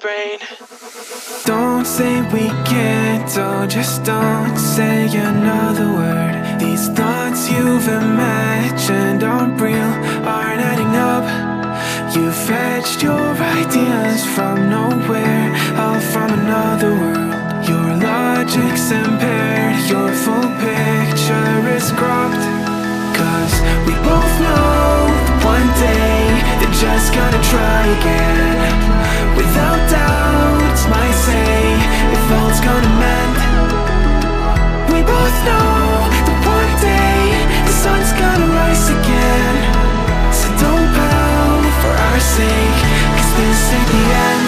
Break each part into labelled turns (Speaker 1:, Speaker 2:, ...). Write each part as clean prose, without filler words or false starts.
Speaker 1: brain.
Speaker 2: Don't say we can't, oh, just don't say another word. These thoughts you've imagined aren't real, aren't adding up. You fetched your ideas from nowhere, all from another world. Your logic's impaired, your full picture is cropped. Cause we both know that one day they're just gonna try again. Without doubt, might say if all's gonna mend. We both know that one day the sun's gonna rise again. So don't pout for our sake, cause this ain't the end.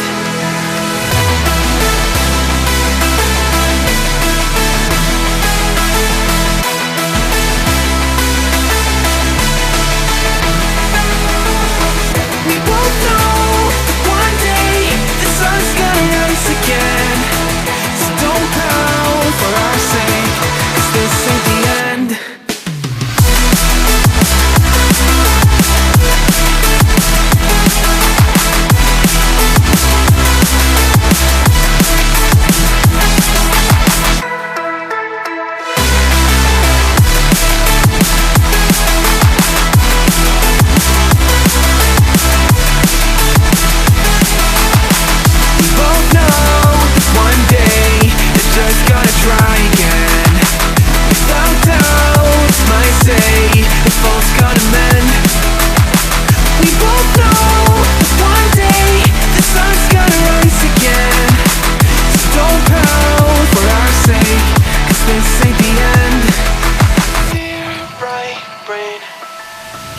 Speaker 2: We both know that one day the sun's gonna rise again. So don't pout for our sake, cause this ain't the end. We both know that one day they're just gonna try again. Without doubt, might say if all's gonna mend. We both know that one day the sun's gonna rise again. So don't pout for our sake, cause this ain't the end.
Speaker 1: Clear, bright brain.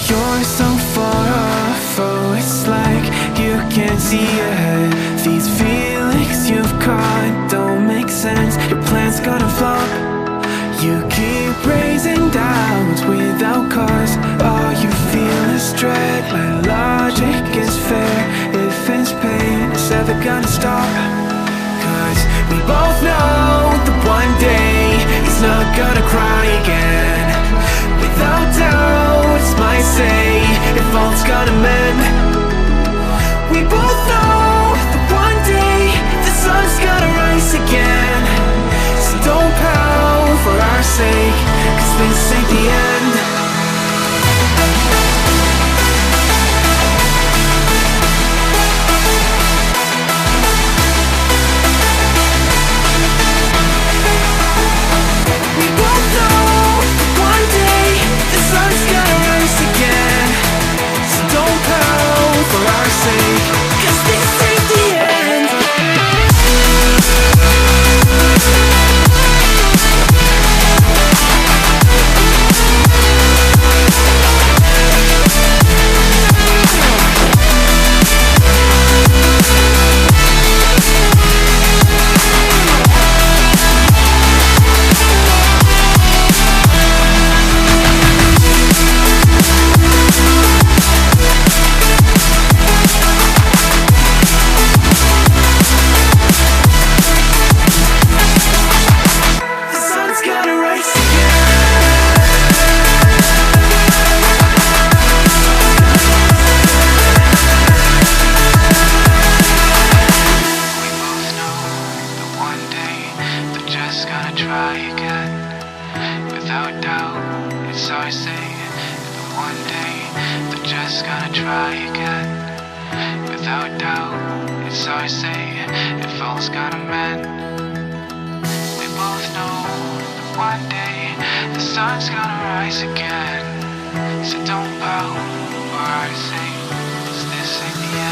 Speaker 2: You're so far off, oh, it's like you can't see ahead. These feelings you've caught don't make sense, your plan's gonna flop. You keep raising doubts without cause, all you feel is dread. My logic is fair, if it's pain, it's ever gonna stop. Cause we both know that one day he's not gonna cry again. Without doubt, might say if all's gonna mend. We both know that one day the sun's gonna rise again. So don't pout for our sake, cause this ain't the end. We both know that one day the sun's gonna rise again. So don't pout for our sake, cause this ain't the end. The sun's gonna rise again. We both know that one day they're just gonna try again. Without doubt, it's our say that one day they're just gonna try again. Without doubt, it's our say if all's gonna mend. We both know that one day the sun's gonna rise again. So don't pout for our sake, 'cause this ain't the end.